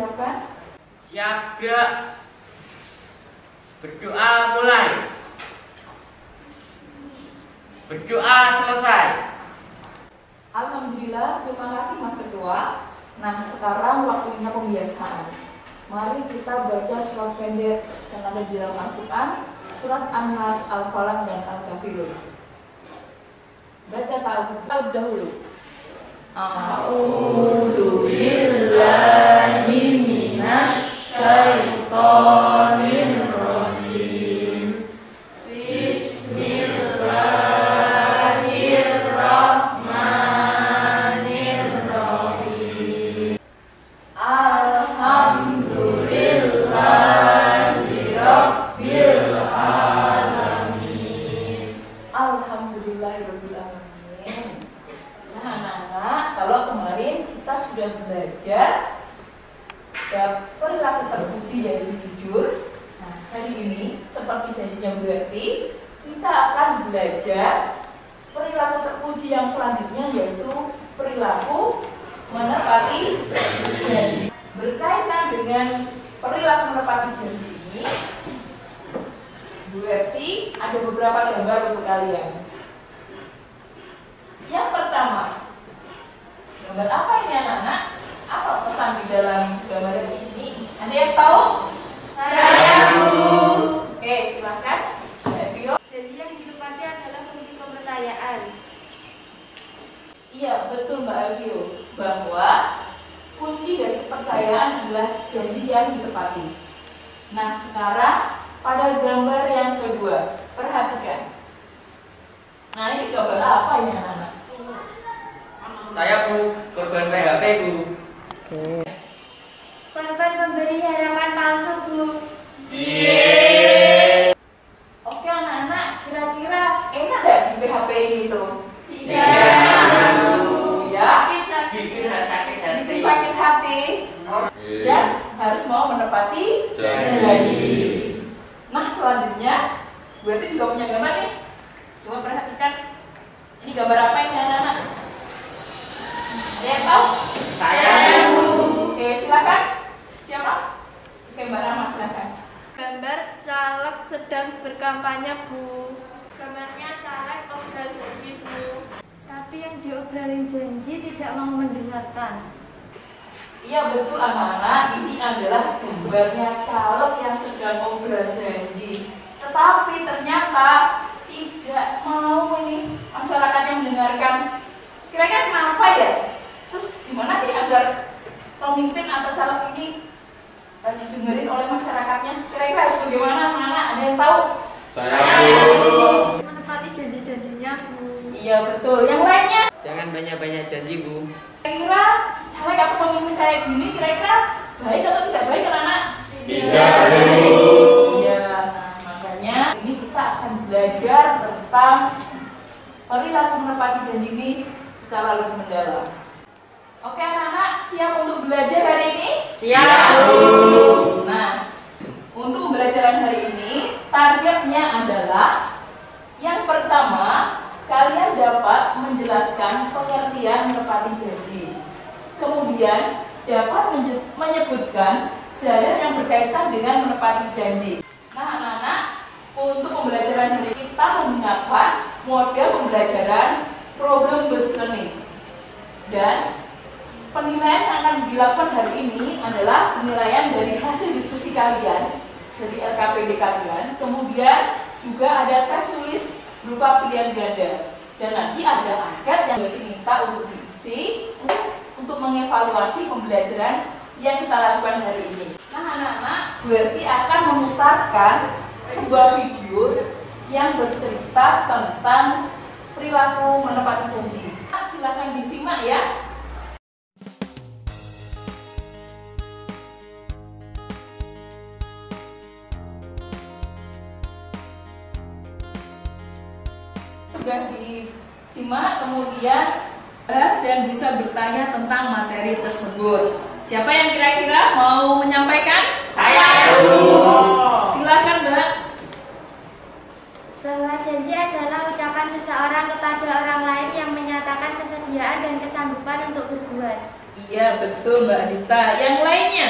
dipersiapkan. Siap, gerak. Berdoa mulai. Berdoa selesai. Alhamdulillah, terima kasih Mas Ketua. Nah, sekarang waktunya pembiasaan. Mari kita baca surat pendek yang ada di dalam Al-Quran, surat An-Nas, Al-Falaq, dan Al-Kafirun. Baca ta'awudz dahulu. A'udzu billahi minasy syaithanir rajim. Bismillahirrahmanirrahim. Alhamdulillahirabbil alamin. Alhamdulillahirabbil alamin. Nah, anak-anak, kalau kemarin kita sudah belajar perilaku terpuji yaitu jujur. Nah, hari ini seperti janjinya Bu Erti, kita akan belajar perilaku terpuji yang selanjutnya yaitu perilaku menepati janji. Berkaitan dengan perilaku menepati janji ini, Bu Erti ada beberapa gambar untuk kalian. Yang pertama, gambar apa ini anak-anak? Apa pesan di dalam gambar ini? Ada yang tahu? Saya, Bu. Oke, silakan. Vio. Janji yang ditepati adalah kunci kepercayaan. Iya, betul Mbak Alvio, bahwa kunci dari kepercayaan adalah janji yang ditepati. Nah, sekarang pada gambar yang kedua, perhatikan. Nah, ini gambar apa ini anak-anak? Saya, Bu, korban PHP, Bu. Korban pemberi harapan palsu, Bu. Oke anak-anak, kira-kira enak gak di PHP ini tuh? Tidak. Ya, Bikin sakit hati. bikin sakit hati dan harus mau menepati janji. Nah, selanjutnya berarti juga punya gambar nih. Coba perhatikan. Ini gambar apa ini anak-anak? Ada yang tahu? Saya, Bu. Oke, silakan. Siapa? Oke, Mbak Rama, silakan. Gambar caleg sedang berkampanye, Bu. Gambarnya caleg obrol janji, Bu. Tapi yang diobrolin janji tidak mau mendengarkan. Iya betul anak-anak, ini adalah gambarnya caleg yang sedang obrol janji. Tetapi ternyata tidak mau ini masyarakatnya mendengarkan. Kira-kira kenapa ya? Terus gimana sih agar pemimpin atau caleg ini didengarin oleh masyarakatnya? Kira-kira harus bagaimana anak-anak? Ada yang tahu? Saya, Bu. Menepati janji-janjinya, Bu. Iya betul. Yang lainnya? Jangan banyak-banyak janji, Bu. Kira-kira caleg atau pemimpin kayak gini kira-kira baik atau tidak baik anak-anak? Tidak, Bu. Iya, nah makanya ini kita akan belajar tentang perilaku menepati janji ini secara lebih mendalam. Oke anak-anak, siap untuk belajar hari ini? Siap, Bu. Nah, untuk pembelajaran hari ini targetnya adalah yang pertama, kalian dapat menjelaskan pengertian menepati janji. Kemudian dapat menyebutkan dalil yang berkaitan dengan menepati janji. Nah anak-anak, untuk pembelajaran hari ini kita menggunakan model pembelajaran problem based learning. Dan penilaian yang akan dilakukan hari ini adalah penilaian dari hasil diskusi kalian, dari LKPD kalian. Kemudian juga ada tes tulis berupa pilihan ganda. Dan nanti ada angket yang diminta untuk diisi untuk mengevaluasi pembelajaran yang kita lakukan hari ini. Nah anak-anak, berarti akan memutarkan sebuah video yang bercerita tentang perilaku menepati janji. Silakan disimak ya. Sudah disimak, kemudian bahas dan bisa bertanya tentang materi tersebut. Siapa yang kira-kira mau menyampaikan? Saya, Bu. Silakan, Mbak. Bahwa janji adalah ucapan seseorang kepada orang lain yang menyatakan kesediaan dan kesanggupan untuk berbuat. Iya, betul Mbak Adista. Yang lainnya?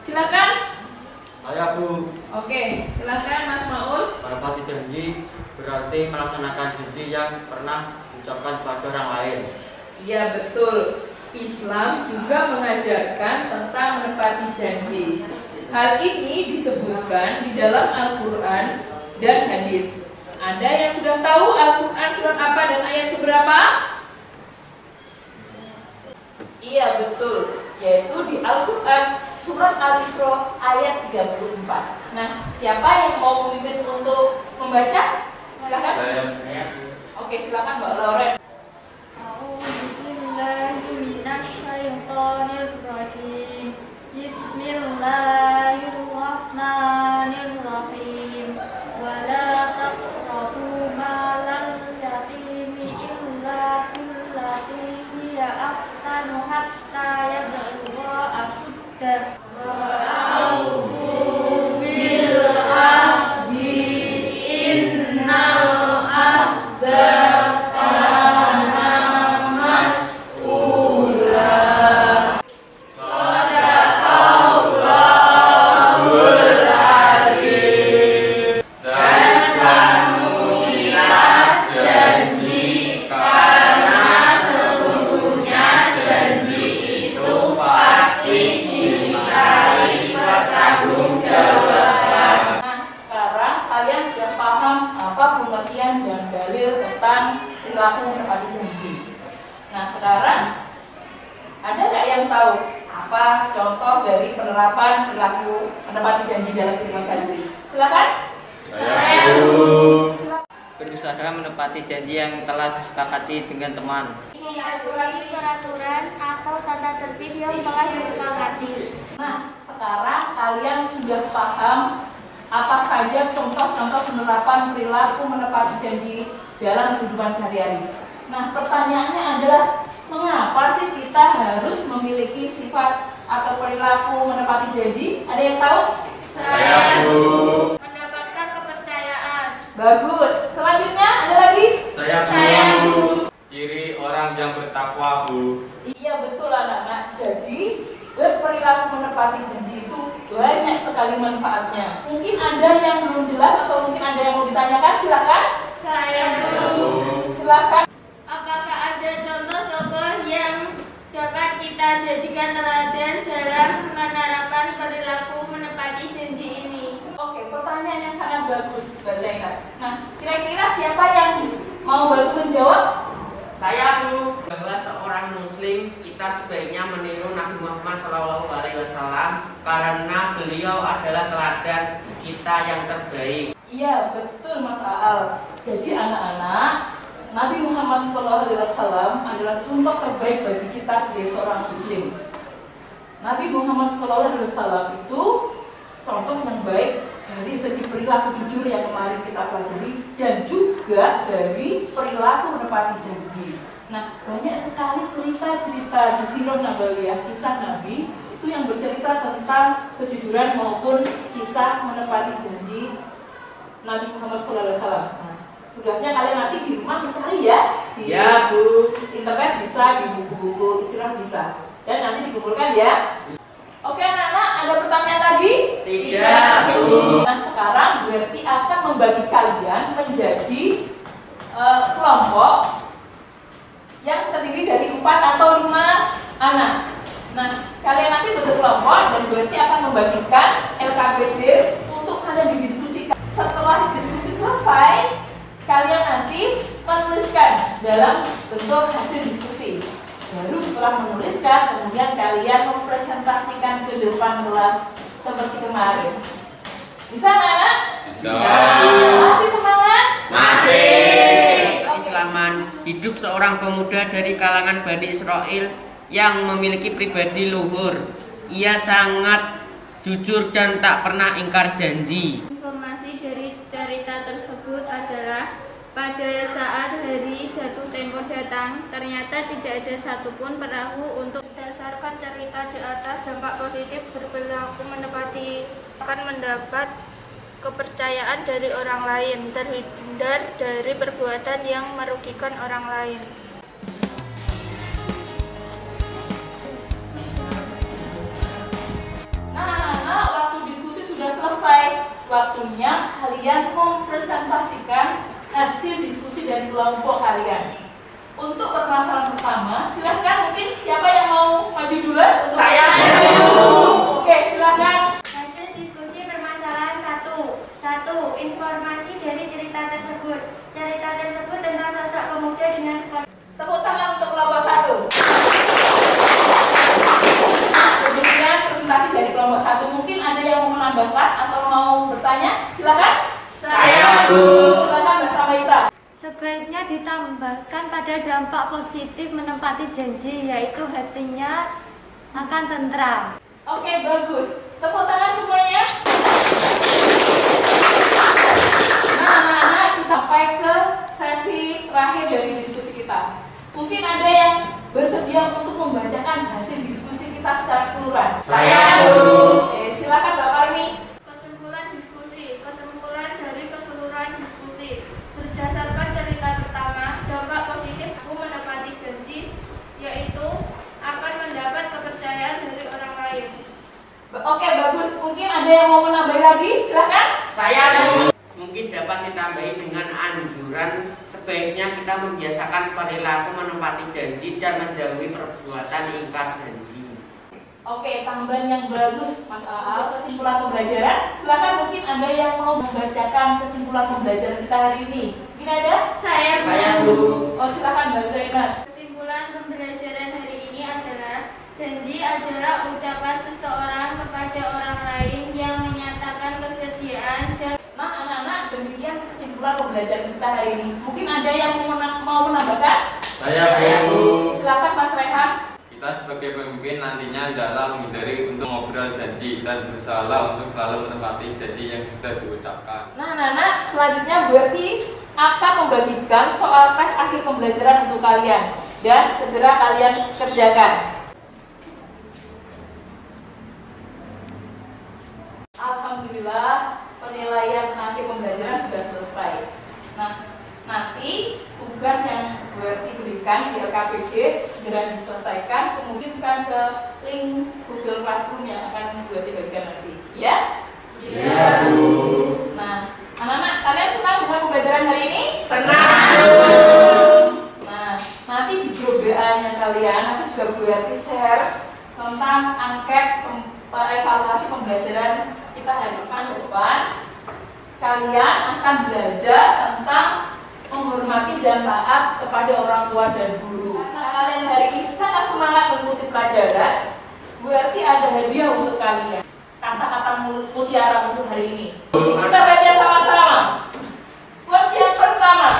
Silakan. Saya Bu. Oke, silakan Mas Maul. Menepati janji berarti melaksanakan janji yang pernah diucapkan kepada orang lain. Iya betul. Islam juga mengajarkan tentang menepati janji. Hal ini disebutkan di dalam Al-Quran dan hadis. Ada yang sudah tahu Al-Quran surat apa dan ayat keberapa? Iya betul, yaitu di Al-Quran surat Al-Isra ayat 34. Nah, siapa yang mau memimpin untuk membaca? Silakan. Oke, silakan Mbak Loren. Bismillahirrahmanirrahim. Wala taqrabu malal yatimi illa billati hiya ahsanu hatta yablugha ashuddah. Wa aufu bil ahdi innal ahda perilaku menepati janji. Nah sekarang ada nggak yang tahu apa contoh dari penerapan perilaku menepati janji dalam kehidupan sehari-hari? Silakan. Saya Berusaha menepati janji yang telah disepakati dengan teman. Mematuhi peraturan atau tata tertib yang telah disepakati. Nah sekarang kalian sudah paham apa saja contoh-contoh penerapan perilaku menepati janji dalam kehidupan sehari-hari. Nah pertanyaannya adalah mengapa sih kita harus memiliki sifat atau perilaku menepati janji? Ada yang tahu? Saya Bu. Mendapatkan kepercayaan. Bagus. Selanjutnya ada lagi? Saya Bu. Ciri orang yang bertakwa Bu. Iya betul anak-anak. Jadi berperilaku menepati janji itu banyak sekali manfaatnya. Mungkin ada yang belum jelas atau mungkin ada yang mau ditanyakan. Silakan. Saya Bu. Silakan. Apakah ada contoh tokoh yang dapat kita jadikan teladan dalam menerapkan perilaku menepati janji ini? Oke, pertanyaan yang sangat bagus, Mbak Zainab. Nah, kira-kira siapa yang mau bantu menjawab? Saya Bu, bahwa seorang muslim kita sebaiknya meniru Nabi Muhammad SAW karena beliau adalah teladan kita yang terbaik. Iya, betul Mas Aal. Jadi anak-anak, Nabi Muhammad SAW adalah contoh terbaik bagi kita sebagai seorang muslim. Nabi Muhammad SAW itu contoh yang baik dari segi perilaku jujur yang kemarin kita pelajari dan juga dari perilaku menepati janji. Nah, banyak sekali cerita-cerita di Sirah Nabawiyah, kisah Nabi itu yang bercerita tentang kejujuran maupun kisah menepati janji Nabi Muhammad SAW. Nah, tugasnya kalian nanti di rumah mencari ya. Di Bu. internet bisa, di buku-buku istilah bisa. Dan nanti dikumpulkan ya. Oke anak-anak, ada pertanyaan lagi? Tidak Bu. Nah sekarang Bu Erti akan membagi kalian menjadi kelompok yang terdiri dari 4 atau 5 anak. Nah kalian nanti bentuk kelompok dan Bu Erti akan membagikan LKPD untuk kalian didiskusikan. Setelah diskusi selesai, kalian nanti menuliskan dalam bentuk hasil diskusi. Baru setelah menuliskan, kemudian kalian mempresentasikan ke depan kelas seperti kemarin. Bisa anak-anak? Bisa. Masih semangat? Masih. Keislaman hidup seorang pemuda dari kalangan Bani Israel yang memiliki pribadi luhur. Ia sangat jujur dan tak pernah ingkar janji. Informasi dari cerita tersebut adalah pada saat hari jatuh tempo datang, ternyata tidak ada satupun perahu untuk berdasarkan cerita di atas. Dampak positif berperilaku menepati akan mendapat kepercayaan dari orang lain, terhindar dari perbuatan yang merugikan orang lain. Nah, waktunya kalian mempresentasikan hasil diskusi dari kelompok kalian. Untuk permasalahan pertama, silahkan mungkin siapa yang mau maju duluan? Saya. Oke, silahkan. Hasil diskusi permasalahan 1. Informasi dari cerita tersebut. Cerita tersebut tentang sosok pemuda dengan sepatu. Tepuk tangan untuk kelompok 1. Kemudian presentasi dari kelompok 1. Mungkin ada yang mau menambahkan atau mau bertanya? Silakan. Saya, Bu. Silakan Mbak Samaita. Sebaiknya ditambahkan pada dampak positif menepati janji, yaitu hatinya akan tentram. Oke, bagus. Tepuk tangan semuanya. Nah, anak-anak, kita sampai ke sesi terakhir dari diskusi kita. Mungkin ada yang bersedia untuk membacakan hasil diskusi kita secara keseluruhan. Saya, Bu. Oke, silakan Mbak Parmi. Kesimpulan diskusi. Kesimpulan dari keseluruhan diskusi. Berdasarkan cerita pertama, dampak positif aku menepati janji, yaitu akan mendapat kepercayaan dari orang lain. Oke, bagus. Mungkin ada yang mau menambah lagi? Silakan. Saya, Bu. Mungkin dapat ditambahi dengan anjuran sebaiknya kita membiasakan perilaku menepati janji dan menjauhi perbuatan ingkar janji. Oke, tambahan yang bagus, Mas Aal. Kesimpulan pembelajaran. Silakan, mungkin ada yang mau membacakan kesimpulan pembelajaran kita hari ini. Mungkin ada? Saya, Bu. Oh, silakan Mbak Zainab. Kesimpulan pembelajaran hari ini adalah janji adalah ucapan seseorang kepada orang lain yang menyatakan kesediaan dan. Nah, anak-anak, demikian kesimpulan pembelajaran kita hari ini. Mungkin ada yang mau menambahkan? Saya, Bu. Silakan Mas Rehan. Kita sebagai pemimpin nantinya adalah menghindari untuk ngobrol janji dan berusaha untuk selalu menepati janji yang sudah diucapkan. Nah, anak-anak, selanjutnya berarti akan membagikan soal tes akhir pembelajaran untuk kalian dan segera kalian kerjakan. Alhamdulillah, penilaian akhir pembelajaran sudah selesai. Nah, nanti tugas yang berarti berikan di LKPD segera diselesaikan, kemudian ke link Google Classroom yang akan berarti bagikan nanti, ya? Iya, Bu. Nah, anak-anak, kalian senang dengan pembelajaran hari ini? Senang. Nah, nanti di grup WA-nya kalian, aku juga berarti share tentang angket evaluasi pembelajaran kita hari depan. Kalian akan belajar tentang menghormati dan taat kepada orang tua dan guru. Karena kalian hari ini sangat semangat mengikuti pelajaran, berarti ada hadiah untuk kalian. Kata-kata mutiara untuk hari ini. Kita baca sama-sama. Quotes yang pertama.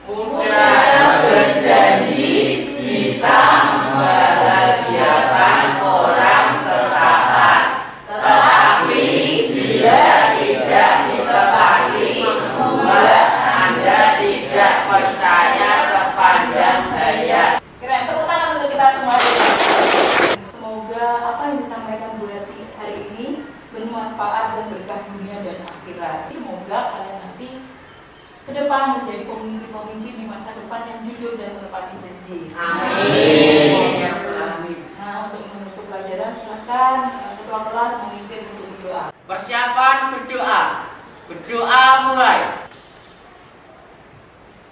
Mudah berjanji bisa membahagiakan orang sesaat, tetapi bila tidak ditepati membuat Anda tidak percaya sepanjang hayat. Keren, tepuk tangan untuk kita semua. Semoga apa yang disampaikan Bu Eti hari ini bermanfaat dan berkah dunia dan akhirat. Semoga kalian nanti ke depan menjadi pemimpin-pemimpin di masa depan yang jujur dan menepati janji. Amin. Nah, untuk menutup pelajaran silakan ketua kelas memimpin untuk berdoa. Persiapan berdoa. Berdoa mulai.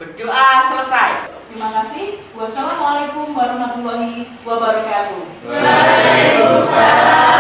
Berdoa selesai. Terima kasih. Wassalamualaikum warahmatullahi wabarakatuh. Waalaikumsalam.